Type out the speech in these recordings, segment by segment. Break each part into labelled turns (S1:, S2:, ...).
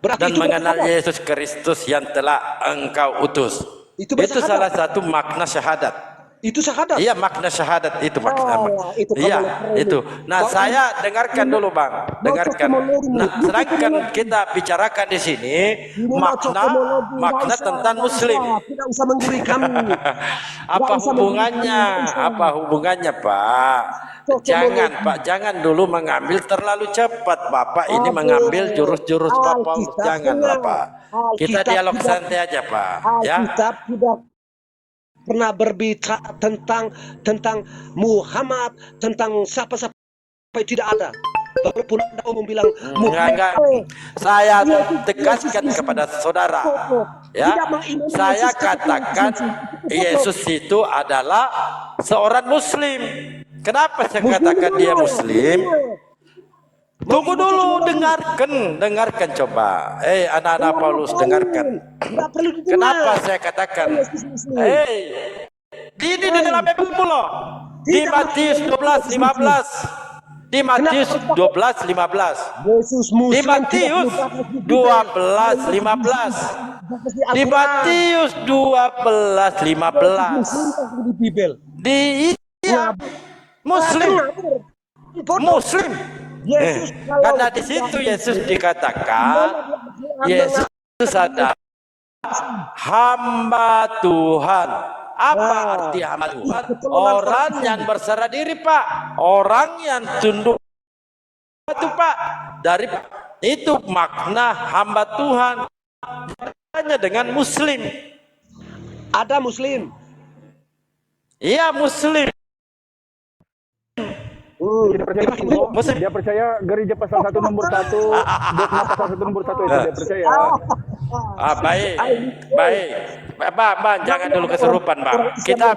S1: Berarti
S2: dan
S1: itu
S2: mengenal
S1: bersyahadat.
S2: Yesus Kristus yang telah Engkau utus.
S1: Itu
S2: Itu
S1: bersyahadat.
S2: salah satu makna syahadat.
S1: Itu syahadat.
S2: Iya, makna syahadat itu makna.
S1: Itu kamu
S2: Iya,
S1: keren.
S2: itu. Nah,
S1: Bang,
S2: saya dengarkan dulu, Bang. Dengarkan. Nah, sedangkan
S1: kita
S2: kita bicarakan di sini
S1: ini
S2: makna tentang Muslim.
S1: tidak usah menggurui kami.
S2: Apa hubungannya? Apa hubungannya, Pak? Jangan, Pak. Jangan dulu mengambil terlalu cepat, Bapak. Ini mengambil jurus-jurus Pak Paulus. Janganlah, Pak. Kita dialog santai aja, Pak. Ya.
S1: Alkitab tidak pernah berbicara tentang Muhammad, tentang siapa-siapa, tidak ada. Walaupun Anda mau bilang
S2: enggak. Saya tegaskan kepada saudara, ya. Saya katakan Yesus itu adalah seorang Muslim. Kenapa saya katakan dia Muslim? Tunggu dulu, dengarkan coba. Anak-anak Paulus, dengarkan. Kenapa saya katakan? Ini di dalam Bible loh. Di Matius 12:15. Di Matius 12:15. Di Matius 12:15. Di Matius 12:15. Di Muslim. Karena di situ Yesus dikatakan Yesus adalah hamba Tuhan. Apa arti hamba Tuhan? Orang yang berserah diri, Pak. Orang yang tunduk itu, Pak. Dari itu makna hamba Tuhan. Hanya dengan Muslim.
S1: Ada Muslim.
S2: Iya, Muslim.
S3: Dia percaya gereja pasal 1 nomor 1, dogma pasal 1 nomor 1 itu dia percaya.
S2: Baik. Bang, jangan dulu kesurupan, Bang. Kita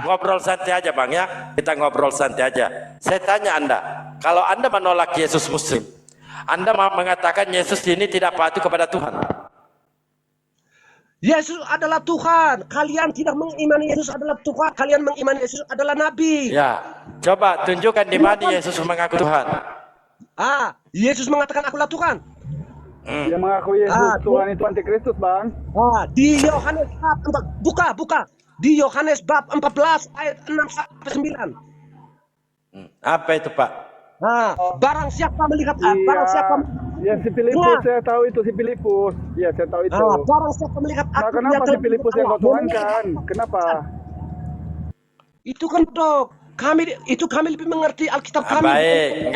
S2: ngobrol santai aja, Bang, ya. Kita ngobrol santai aja. Saya tanya Anda, kalau Anda menolak Yesus Muslim, Anda mengatakan Yesus ini tidak patuh kepada Tuhan.
S1: Yesus adalah Tuhan. Kalian tidak mengimani Yesus adalah Tuhan. Kalian mengimani Yesus adalah Nabi.
S2: Ya, coba tunjukkan di mana Yesus mengaku Tuhan.
S1: Yesus mengatakan akulah Tuhan.
S3: Dia mengaku Yesus Tuhan itu antikristus, Bang.
S1: Di Yohanes bab 4, buka. Di Yohanes bab 14 ayat 6-9.
S2: Apa itu, Pak?
S1: Barang siapa melihat barang siapa
S3: ya si Filipus, saya tahu itu si Filipus. Ya, saya tahu itu.
S1: Barang siapa melihat aku,
S3: kenapa si Filipus yang kau tuhankan? Kenapa?
S1: Itu kan dok, kami lebih mengerti Alkitab kami.
S2: Baik,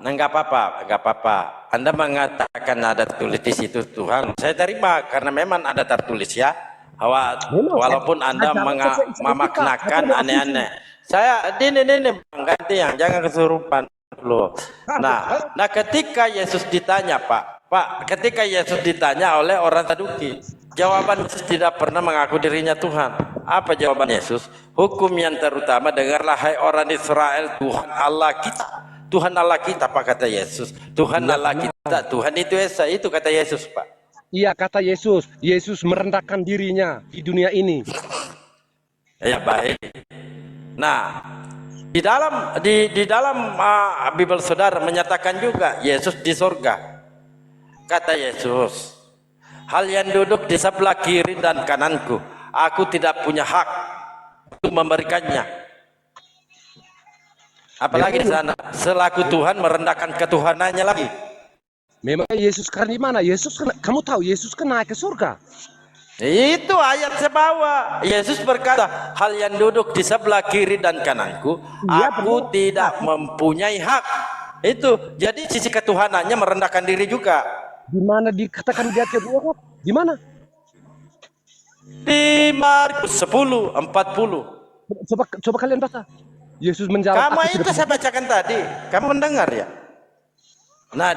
S2: enggak apa-apa. Anda mengatakan ada tertulis di situ Tuhan. Saya terima karena memang ada tertulis, ya. Walaupun Anda memaknakan aneh-aneh. Saya ini Bang, ganti yang jangan kesurupan dulu. Nah, ketika Yesus ditanya, ketika Yesus ditanya oleh orang Saduki, jawaban Yesus tidak pernah mengaku dirinya Tuhan. Apa jawaban Yesus? Hukum yang terutama, dengarlah hai orang Israel, Tuhan Allah kita. Tuhan Allah kita, apa kata Yesus? Tuhan Allah kita, Tuhan itu Esa, itu kata Yesus, Pak.
S1: Iya, kata Yesus. Yesus merendahkan dirinya di dunia ini.
S2: Ya, baik. Nah, di dalam Bible saudara menyatakan juga Yesus di surga. Kata Yesus, hal yang duduk di sebelah kiri dan kananku, aku tidak punya hak untuk memberikannya. Apalagi di sana, selaku Tuhan merendahkan ketuhanannya lagi.
S1: Memang Yesus kan di mana? Kamu tahu Yesus kan naik ke surga.
S2: Itu ayat sebawa. Yesus berkata, hal yang duduk di sebelah kiri dan kananku, aku tidak mempunyai hak. Itu, jadi sisi ketuhanannya merendahkan diri juga.
S1: Di mana dikatakan dia kedua? Di mana?
S2: Di Markus 10:40.
S1: Coba kalian baca. Yesus menjawab.
S2: Kamu itu saya bacakan tadi. Kamu mendengar ya? Nah,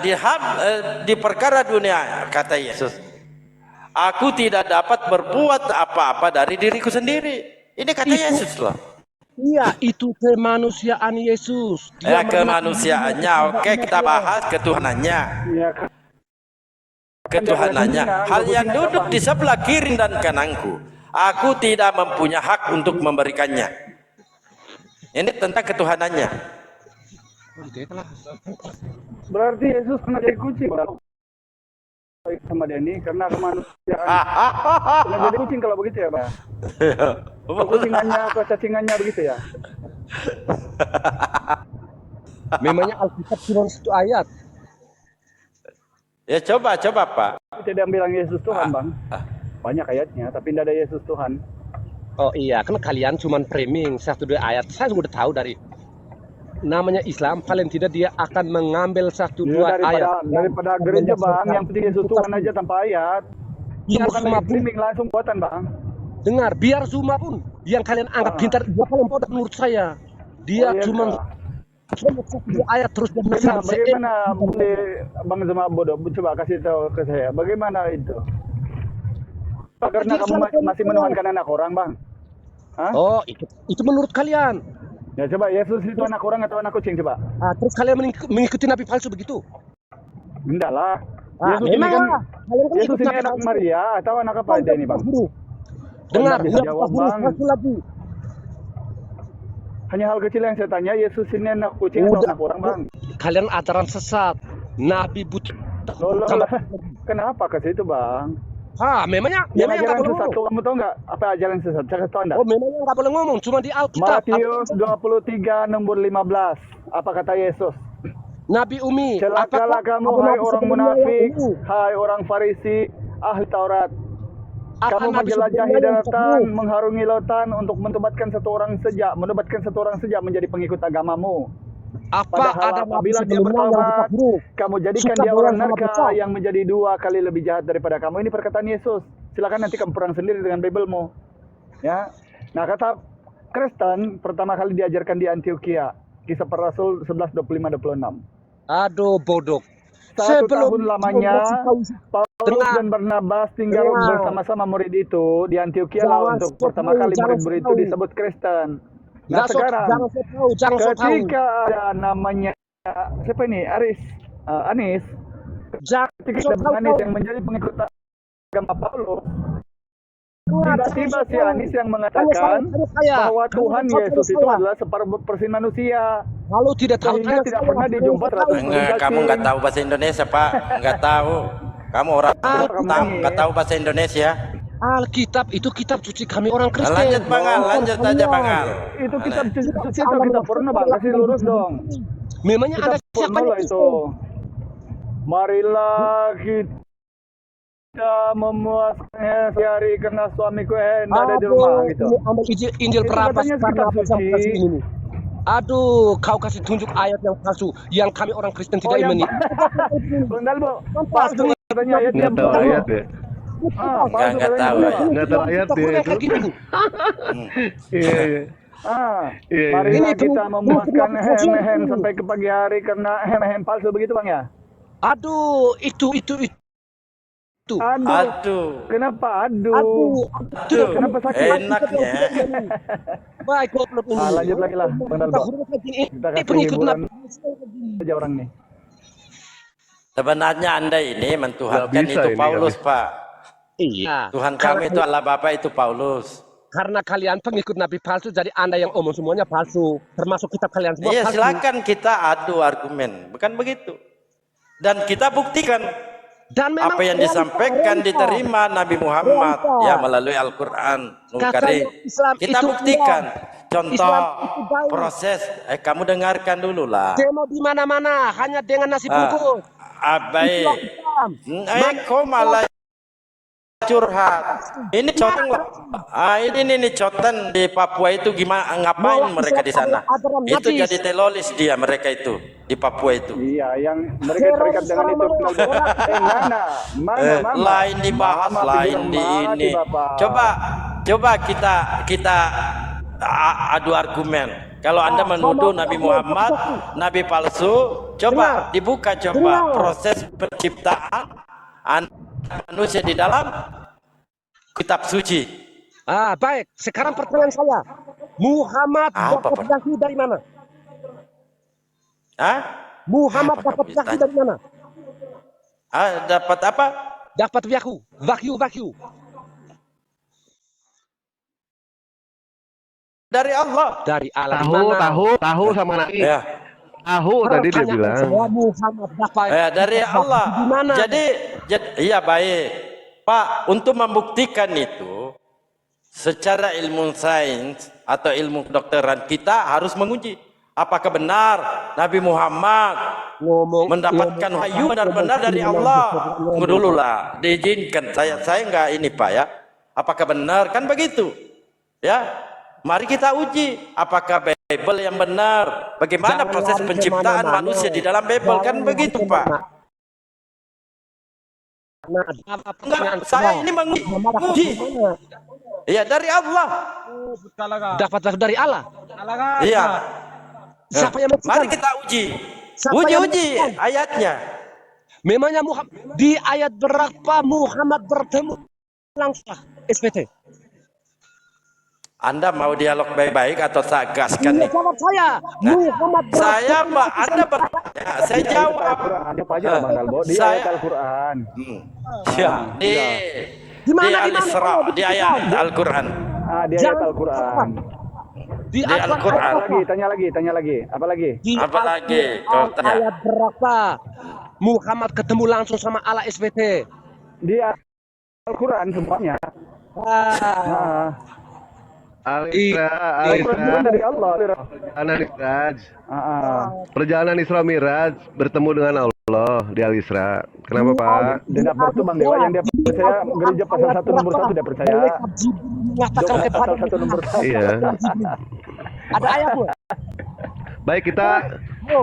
S2: di perkara dunia, kata Yesus, aku tidak dapat berbuat apa-apa dari diriku sendiri. Ini kata Yesus loh.
S1: Iya, itu kemanusiaan Yesus.
S2: Kemanusiaannya, oke, kita bahas ketuhanannya. Ketuhanannya. Hal yang duduk di sebelah kiri dan kananku, aku tidak mempunyai hak untuk memberikannya. Ini tentang ketuhanannya.
S3: Berarti Yesus pernah jadi kunci, Bang. sama Denny karena kemanusiaan. Kena jadi kucing kalau begitu ya, Pak. Kecacingannya begitu ya.
S1: Memangnya Alkitab cuma satu ayat.
S2: Ya coba Pak.
S3: Tidak bilang Yesus Tuhan, Bang. Banyak ayatnya, tapi tidak ada Yesus Tuhan.
S1: Oh iya, kan kalian cuma framing 1-2 ayat. Saya sudah tahu dari namanya Islam, paling tidak dia akan mengambil 1-2 ayat.
S3: Daripada gereja, Bang, yang penting Yesus Tuhan aja tanpa ayat.
S1: Biar
S3: Bukan
S1: Zuma pun,
S3: langsung buatan, Bang.
S1: dengar, biar Zuma pun yang kalian anggap pintar, dia paling bodoh menurut saya. Dia cuma ayat terus dan
S3: bagaimana boleh Bang Zuma bodoh? Coba kasih tahu ke saya. Bagaimana itu? Karena kamu masih menuhankan anak orang, Bang. Hah?
S1: Oh, itu menurut kalian.
S3: Ya coba, Yesus itu anak orang atau anak kucing coba?
S1: Terus kalian mengikuti nabi palsu begitu?
S3: Enggak lah.
S1: Yesus ini kan
S3: Yesus ini anak Maria atau anak apa aja ini, Bang?
S1: Dengar,
S3: bisa jawab, Bang.
S1: Lagi.
S3: Hanya hal kecil yang saya tanya, Yesus ini anak kucing atau anak orang, Bang?
S1: Kalian ajaran sesat. Nabi butuh.
S3: Kenapa ke situ, Bang?
S1: Memangnya
S3: ajaran sesat. Kamu tahu nggak apa ajaran sesat? Saya kasih tahu Anda.
S1: Oh, memangnya nggak boleh ngomong, cuma di Alkitab.
S3: Matius 23 nomor 15. Apa kata Yesus?
S1: Nabi Umi.
S3: Celakalah kamu, hai orang munafik, hai orang Farisi, ahli Taurat. Kamu menjelajahi daratan, mengharungi lautan untuk menobatkan satu orang saja menjadi pengikut agamamu. Padahal apabila dia bertaubat, kamu jadikan dia orang neraka yang menjadi 2 kali lebih jahat daripada kamu. Ini perkataan Yesus. Silakan nanti kamu perang sendiri dengan Biblemu. Ya. Nah, kata Kristen pertama kali diajarkan di Antioquia. Kisah Para Rasul 11:25-26.
S1: Aduh, bodoh.
S3: 1 tahun lamanya Paulus dan Barnabas tinggal bersama-sama murid itu di Antioquia lah untuk pertama kali murid-murid itu disebut Kristen. Nah sekarang ketika ada namanya siapa ini Anis, ketika ada Anis yang menjadi pengikut agama Paulus, tiba-tiba si Anis yang mengatakan bahwa Tuhan Yesus itu adalah separuh persen manusia.
S1: Lalu tidak tahu,
S3: tidak pernah dijumpa
S2: kamu nggak tahu bahasa Indonesia, Pak. Nggak tahu. Kamu orang nggak tahu bahasa Indonesia.
S1: Alkitab itu kitab suci kami orang Kristen.
S2: Lanjut aja, Bang Al.
S3: Itu kitab suci atau kitab purna, Bang? Kasih lurus dong.
S1: Memangnya ada siapa
S3: itu? Marilah kita memuaskan sehari karena suamiku tidak ada di rumah gitu.
S1: Ambil Injil Perapas karena ini. Aduh, kau kasih tunjuk ayat yang palsu yang kami orang Kristen tidak imani.
S3: Bang Dalbo, palsu katanya ayatnya.
S4: Nggak tahu ayat ya.
S2: Nggak tahu ya.
S4: Nggak tahu ayat ya itu. Iya.
S3: Marilah kita memuaskan hem-hem sampai ke pagi hari karena hem-hem palsu begitu, Bang ya.
S1: Aduh, itu.
S2: Aduh.
S3: Kenapa aduh? Kenapa sakit?
S2: Enaknya.
S1: Baik, goblok ini.
S3: Lanjut lagi lah, Bang Dalbo. Kita kasih hiburan aja orang nih.
S2: Sebenarnya Anda ini mentuhankan itu Paulus, Pak.
S1: Iya.
S2: Tuhan kami itu Allah Bapa itu Paulus.
S1: Karena kalian pengikut nabi palsu, jadi Anda yang omong semuanya palsu, termasuk kitab kalian semua
S2: Iya,
S1: palsu.
S2: silakan kita adu argumen, bukan begitu. Dan kita buktikan apa yang disampaikan diterima Nabi Muhammad ya melalui Al-Qur'an Karim. Kita buktikan contoh proses. Kamu dengarkan dulu lah.
S1: Demo di mana-mana hanya dengan nasi bungkus.
S2: Baik. Kau malah curhat. Ini coten lah. Ini coten di Papua itu gimana, ngapain mereka di sana? Itu jadi teroris dia mereka itu di Papua itu.
S3: Iya, yang mereka terikat dengan itu. Mana?
S2: Lain dibahas, lain di ini. Coba kita adu argumen. Kalau Anda menuduh Nabi Muhammad nabi palsu, coba dibuka proses penciptaan manusia di dalam kitab suci.
S1: Baik. Sekarang pertanyaan saya, Muhammad dapat wahyu dari mana? Muhammad dapat wahyu dari mana?
S2: Dapat apa?
S1: Dapat wahyu.
S2: Dari Allah.
S1: Dari Allah.
S4: Tahu sama Nabi.
S2: Ya.
S4: Tahu tadi dia bilang.
S1: Muhammad dapat
S2: dari Allah. Jadi Iya baik, Pak. Untuk membuktikan itu, secara ilmu sains atau ilmu kedokteran kita harus menguji apakah benar Nabi Muhammad mendapatkan wahyu benar-benar dari Allah. Tunggu dulu lah, diizinkan saya nggak ini Pak ya. Apakah benar kan begitu? Ya, mari kita uji apakah Bible yang benar. Bagaimana proses penciptaan manusia di dalam Bible kan begitu Pak. Enggak, saya ini menguji. Iya dari Allah.
S1: Dapat dari Allah.
S2: Iya.
S1: Siapa yang
S2: Mari kita uji. Uji ayatnya.
S1: Memangnya di ayat berapa Muhammad bertemu langsung SPT?
S2: Anda mau dialog baik-baik atau saya gaskan nih?
S1: Jawab saya. Muhammad
S2: Saya Anda bertanya, saya jawab.
S3: Apa aja Bang Dalbo di ayat Al-Qur'an.
S2: Ya, di Al-Isra, di ayat Al-Qur'an.
S3: Di ayat Al-Qur'an.
S1: Di
S2: Al-Qur'an.
S3: Tanya lagi. Apa lagi?
S2: Apa lagi? Kau tanya.
S1: Ayat berapa Muhammad ketemu langsung sama Allah SPT?
S3: Di Al-Qur'an semuanya.
S4: Al-Isra
S3: dari Allah.
S4: Miraj. Perjalanan Isra Miraj bertemu dengan Allah di Al-Isra. Kenapa Pak?
S3: Dia nggak itu Bang Dewa yang dia percaya gereja pasal 1 nomor 1 dia percaya.
S1: Mengatakan
S3: Pasal 1 nomor 1.
S4: Iya.
S1: Ada ayat Bu.
S4: Baik,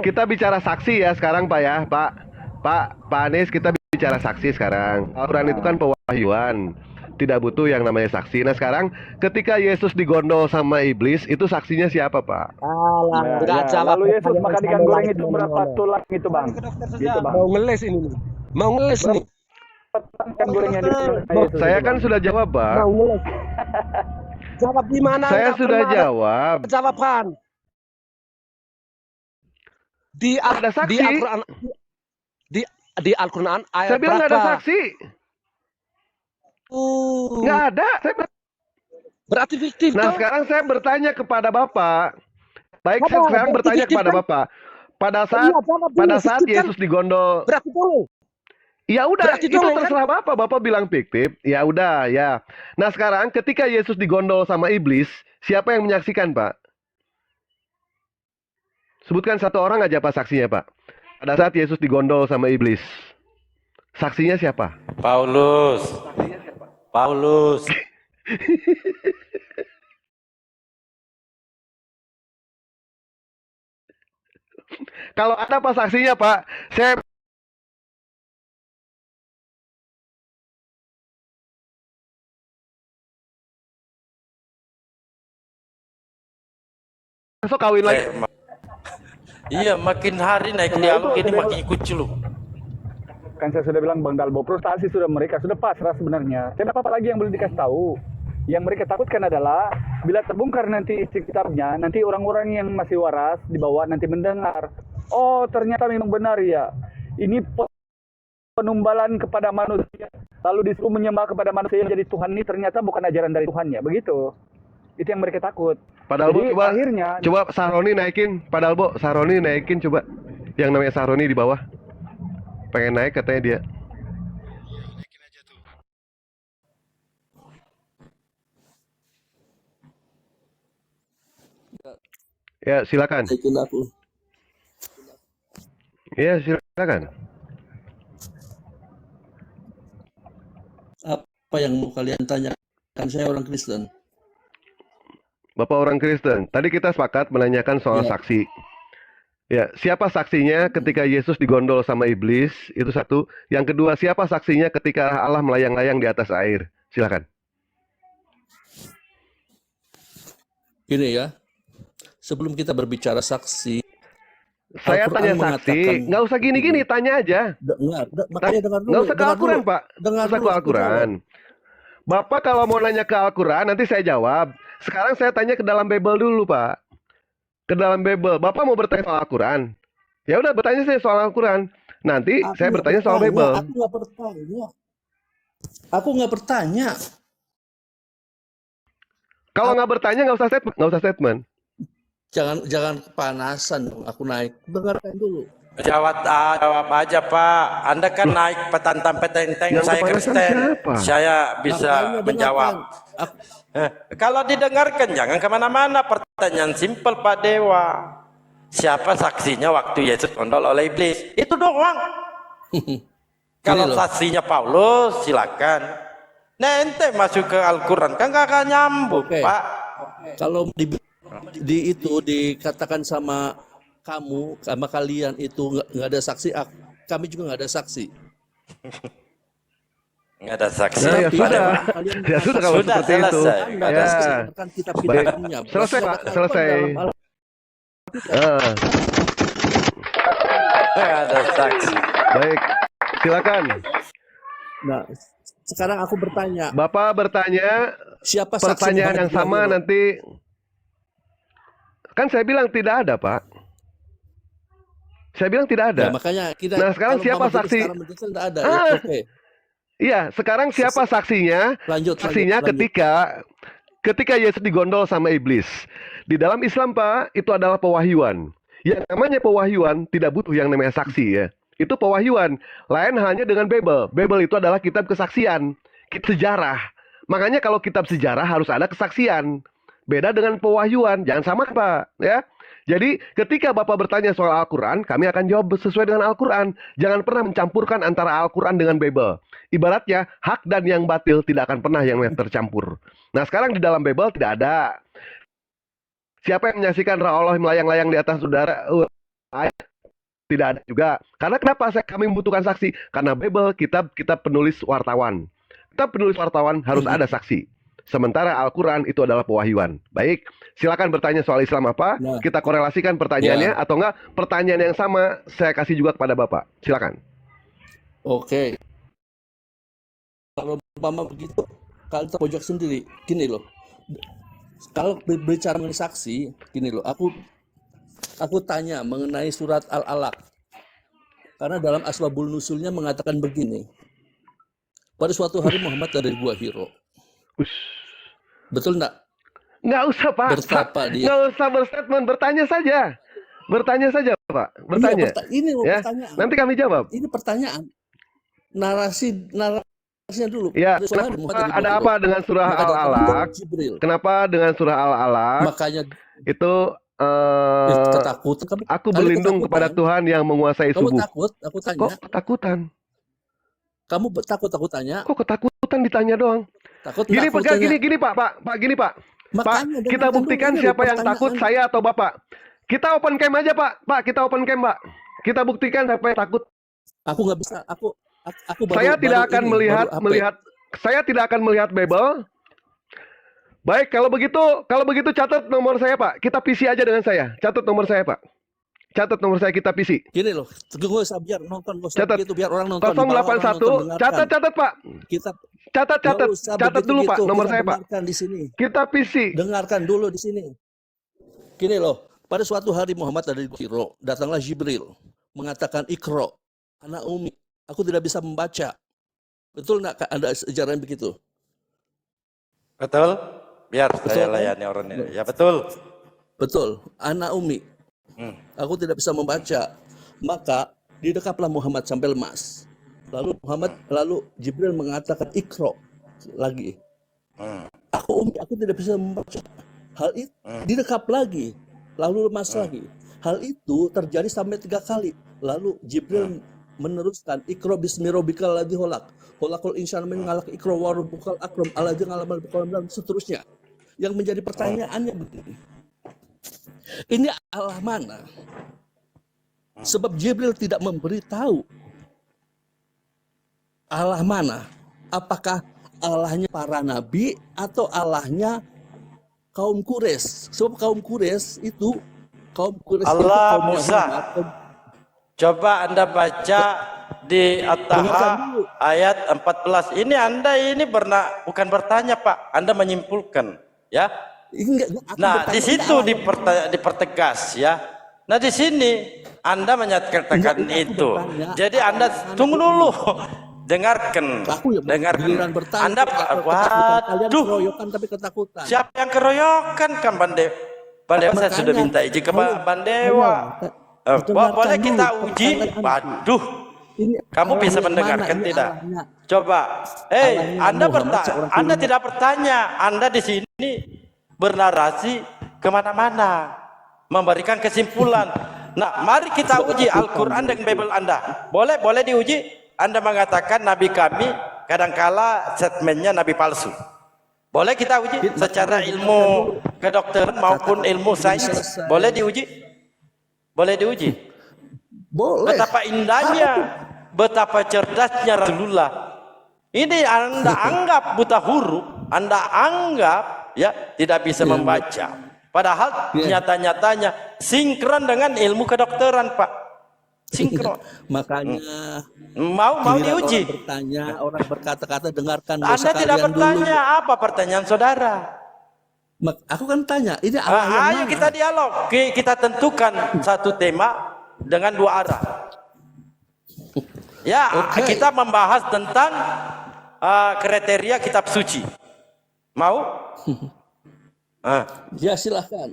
S4: kita bicara saksi ya sekarang Pak ya, Pak Anies, kita bicara saksi sekarang. Al-Quran itu kan pewahyuan, tidak butuh yang namanya saksi. Nah sekarang ketika Yesus digondol sama iblis, itu saksinya siapa Pak?
S3: Lalu Yesus makan ikan goreng itu berapa tulang itu Bang? Gitu Bang.
S1: Mau ngeles ini nih. Mau ngeles nih.
S3: Ikan gorengnya
S4: Saya kan sudah jawab Pak.
S1: Mau ngeles. Jawab di mana?
S4: Saya sudah jawab.
S1: Jawaban.
S4: Ada saksi.
S1: Di Al-Quran ayat
S4: Saya bilang nggak ada
S1: berapa?
S4: saksi. Nggak ada.
S1: Berarti fiktif.
S4: Nah sekarang saya bertanya kepada Bapak. Baik, saya sekarang bertanya kepada Bapak. Pada saat Yesus digondol,
S1: berarti boleh.
S4: ya udah,
S1: Berarti
S4: itu
S1: boleh,
S4: terserah Bapak. Bapak bilang fiktif, ya udah ya. Nah sekarang ketika Yesus digondol sama iblis, siapa yang menyaksikan Pak? Sebutkan satu orang aja Pak saksinya Pak. Pada saat Yesus digondol sama iblis, saksinya siapa?
S2: Paulus.
S4: Kalau ada Pak saksinya Pak, saya besok kawin lagi.
S2: Iya, makin hari naik dialog ini makin ikut celuk.
S3: Kan saya sudah bilang Bang Dalbo, frustasi sudah mereka, sudah pasrah sebenarnya. Tidak apa-apa lagi yang boleh dikasih tahu. Yang mereka takutkan adalah bila terbongkar nanti isi kitabnya, nanti orang-orang yang masih waras dibawa nanti mendengar. Oh, ternyata memang benar ya. Ini penumbalan kepada manusia. Lalu disuruh menyembah kepada manusia yang jadi Tuhan ini ternyata bukan ajaran dari Tuhannya. Begitu. Itu yang mereka takut.
S4: Padahal
S3: Jadi,
S4: coba
S3: akhirnya
S4: Sahroni naikin, padahal Sahroni naikin coba. Yang namanya Sahroni di bawah. Pengen naik katanya dia. Ya, silakan. Ya, silakan.
S5: Apa yang mau kalian tanyakan? Saya orang Kristen.
S4: Bapak orang Kristen. Tadi kita sepakat menanyakan soal saksi. Ya, siapa saksinya ketika Yesus digondol sama iblis? Itu satu. Yang kedua, siapa saksinya ketika Allah melayang-layang di atas air? Silakan.
S5: Gini ya, sebelum kita berbicara saksi,
S4: Saya
S5: Al-Quran
S4: tanya saksi,
S5: mengatakan-
S4: nggak usah gini-gini, tanya aja.
S5: Makanya dengar dulu.
S4: Nggak usah ke
S5: dengar
S4: Al-Quran,
S5: dulu.
S4: Pak.
S5: Dengar
S4: Nggak usah
S5: dulu,
S4: ke
S5: aku
S4: Al-Quran. Bapak kalau mau nanya ke Al-Quran, nanti saya jawab. Sekarang saya tanya ke dalam Bible dulu, Pak. Ke dalam Bible. Bapak mau bertanya soal Al-Quran? Ya udah, bertanya saya soal Al-Quran. Nanti
S5: Aku
S4: saya
S5: nggak
S4: bertanya soal
S5: bertanya,
S4: Bible.
S5: Aku nggak bertanya.
S4: Kalau nggak bertanya, nggak usah statement.
S5: Jangan kepanasan dong. Aku naik. Dengarkan dulu.
S2: Jawab aja Pak. Anda kan naik petantang-petenteng,
S4: Yang
S2: saya
S4: kepanasan
S2: Kristen.
S4: siapa?
S2: Saya bisa
S5: Makanya
S2: menjawab.
S5: dengarkan. Aku,
S2: Kalau didengarkan jangan kemana-mana. Pertanyaan simpel Pak Dewa. Siapa saksinya waktu Yesus kondol oleh iblis? Itu doang. Kalau
S5: loh.
S2: saksinya Paulus silakan. Nah ente masuk ke Al-Quran kan gak akan nyambung
S5: Oke.
S2: Pak.
S5: kalau itu dikatakan sama kamu, sama kalian itu nggak ada saksi, kami juga nggak ada saksi.
S2: Nggak ada saksi.
S4: Nah, ya
S5: Tapi
S4: sudah.
S5: kalian
S4: Ya sudah kalau
S2: Sudah,
S4: seperti itu.
S2: selesai.
S5: Anda ada
S4: Ya.
S5: saksi, kan kitab-kitabnya.
S4: Selesai, Pak.
S5: Berarti ada
S4: Selesai.
S5: dalam Al-
S4: Ah,
S2: Nggak ada saksi.
S4: baik. Silakan.
S5: Nah, sekarang aku bertanya,
S4: Bapak bertanya
S5: siapa saksi
S4: pertanyaan yang
S5: Muhammad
S4: sama
S5: Ibrahim?
S4: nanti. Kan saya bilang tidak ada, Pak. Saya bilang tidak ada.
S5: Ya, makanya kita.
S4: Nah, sekarang
S5: kalau
S4: siapa
S5: Muhammad
S4: saksi?
S5: sekarang menjelaskan tidak ada.
S4: Ah.
S5: Ya, oke.
S4: Iya, sekarang siapa saksinya?
S5: Lanjut.
S4: Saksinya ketika Yesus digondol sama iblis. Di dalam Islam, Pak, itu adalah pewahyuan. Yang namanya pewahyuan tidak butuh yang namanya saksi ya. Itu pewahyuan. Lain hanya dengan Bible. Bible itu adalah kitab kesaksian, kitab sejarah. Makanya kalau kitab sejarah harus ada kesaksian. Beda dengan pewahyuan. Jangan sama, Pak, ya. Jadi ketika Bapak bertanya soal Al-Quran, kami akan jawab sesuai dengan Al-Quran. Jangan pernah mencampurkan antara Al-Quran dengan Bible. Ibaratnya, hak dan yang batil tidak akan pernah yang tercampur. Nah sekarang di dalam Bible tidak ada. Siapa yang menyaksikan roh Allah melayang-layang di atas udara? Tidak ada juga. Karena kenapa kami membutuhkan saksi? Karena Bible kitab penulis wartawan. Kitab penulis wartawan harus ada saksi. Sementara Al-Quran itu adalah pewahyuan. Baik, silakan bertanya soal Islam apa.
S5: Nah.
S4: Kita korelasikan pertanyaannya atau enggak pertanyaan yang sama saya kasih juga kepada Bapak. Silakan.
S5: Oke. Kalau umpama begitu, kalian terpojok sendiri. Gini loh. Kalau berbicara mengenai saksi, gini loh. Aku tanya mengenai surat Al-Alaq. Karena dalam Asbabul Nusulnya mengatakan begini. Pada suatu hari Muhammad ada di Gua Hiro. Betul enggak?
S4: Nggak usah, Pak.
S5: Bertapa dia.
S4: Nggak usah berstatement. Bertanya saja. Bertanya saja, Pak. Bertanya.
S5: Ini loh
S4: Ya.
S5: pertanyaan.
S4: Nanti kami jawab.
S5: Ini pertanyaan. Narasinya dulu.
S4: Ya,
S5: Pada suatu hari Muhammad ada di Gua
S4: ada
S5: Hiro.
S4: apa dengan surah
S5: Maka datanglah
S4: Al-Alaq?
S5: Jibril.
S4: Kenapa dengan surah Al-Alaq
S5: Makanya
S4: itu
S5: ketakutan.
S4: aku berlindung kepada Tuhan yang menguasai
S5: Kamu
S4: subuh.
S5: takut? Aku
S4: Kok
S5: tanya.
S4: ketakutan?
S5: Kamu takut? Aku tanya.
S4: Kok ketakutan ditanya doang?
S5: Takut
S4: Gini,
S5: enggak? Aku
S4: Pak,
S5: tanya.
S4: gini, Pak, gini, Pak. Pak,
S5: Makanya
S4: kita
S5: dengarkan
S4: buktikan
S5: dulu, ini
S4: siapa yang
S5: pertanyaan.
S4: takut, saya atau Bapak. Kita open cam aja, Pak. Pak, kita open cam, Pak. Kita buktikan siapa yang takut.
S5: Aku nggak bisa. Aku baru,
S4: Saya tidak
S5: baru
S4: akan
S5: ini,
S4: melihat
S5: baru apa?
S4: melihat saya tidak akan melihat Bible. Baik, kalau begitu catat nomor saya, Pak. Kita PC aja dengan saya. Catat nomor saya, Pak. Catat nomor saya, kita PC.
S5: Gini loh, tunggu usah biar nonton, nggak usah
S4: Catat.
S5: begitu, biar orang nonton.
S4: 081. Catat, Pak.
S5: Kita
S4: Catat.
S5: nggak usah
S4: Catat dulu, Pak,
S5: begitu-gitu,
S4: nomor
S5: kita
S4: saya, Pak.
S5: dengarkan di sini.
S4: Kita PC.
S5: Dengarkan dulu di sini. Gini loh, pada suatu hari Muhammad ada di Gua Hiro, datanglah Jibril mengatakan Iqra, anak Umi, aku tidak bisa membaca. Betul nggak ada sejarah yang begitu?
S2: Betul? Biar saya
S5: kan?
S2: layani orang ini. Ya betul.
S5: Betul, anak Umi. Aku tidak bisa membaca. Maka didekaplah Muhammad sampai lemas. Lalu Jibril mengatakan Iqra lagi. Aku Umi, aku tidak bisa membaca. Hal itu didekap lagi, lalu lemas lagi. Hal itu terjadi sampai 3 kali. Lalu Jibril meneruskan Iqra bismi rabbikal ladzi khalaq. Khalaqal insana min 'alaq, Iqra wa rabbukal akram alladzi 'allama bil qalam, dan seterusnya. Yang menjadi pertanyaannya begini. Ini Allah mana? Sebab Jibril tidak memberitahu Allah mana. Apakah Allahnya para nabi atau Allahnya kaum Quraisy? Sebab kaum Quraisy itu
S2: Allah
S5: kaum
S2: Musa.
S5: Muhammad.
S2: Coba Anda baca di
S5: Dengarkan
S2: At-Taha
S5: dulu.
S2: ayat 14. Ini Anda bukan bertanya, Pak. Anda menyimpulkan, ya.
S5: Aku
S2: Nah,
S5: bertanya,
S2: di situ
S5: ini
S2: dipertegas, ya. Nah, di sini Anda menyatakan
S5: Enggak, aku
S2: itu.
S5: bertanya,
S2: Jadi Anda tunggu dulu. Dengarkan.
S5: Aku ya giliran bertanya.
S2: Anda
S5: Kalian
S2: waduh.
S5: keroyokan tapi ketakutan.
S2: Siapa yang keroyokan kan Bandewa? Bandewa saya
S5: Makanya,
S2: sudah minta izin ke
S5: kalau-
S2: Bandewa. Boleh
S5: dulu
S2: kita uji.
S5: pertanyaan Anda.
S2: Waduh,
S5: Ini
S2: kamu
S5: Allah
S2: bisa
S5: yang
S2: mendengarkan
S5: mana? Ini
S2: tidak?
S5: Allahnya.
S2: Coba,
S5: Allahnya
S2: Anda
S5: Muhammad seorang
S2: Anda
S5: pilihan.
S2: tidak bertanya. Anda di sini bernarasi kemana-mana, memberikan kesimpulan. Nah, mari kita uji Al-Quran dengan Bible Anda. Boleh diuji. Anda mengatakan Nabi kami kadangkala statementnya Nabi palsu. Boleh kita uji secara ilmu kedokteran maupun ilmu sains. Boleh diuji? Boleh diuji.
S5: Boleh.
S2: Betapa indahnya, betapa cerdasnya Rasulullah. Ini Anda anggap buta huruf, Anda anggap ya tidak bisa membaca. Padahal nyata-nyatanya sinkron dengan ilmu kedokteran, Pak. Sinkron.
S5: Makanya
S2: Mau diuji.
S5: Orang bertanya, orang berkata-kata, dengarkan
S2: Anda tidak bertanya
S5: dulu.
S2: apa pertanyaan saudara.
S5: Aku kan tanya, ini Allah yang
S2: Ayo
S5: mana?
S2: kita dialog, kita tentukan satu tema dengan dua arah. Ya, kita membahas tentang kriteria kitab suci. Mau?
S5: Ya silahkan.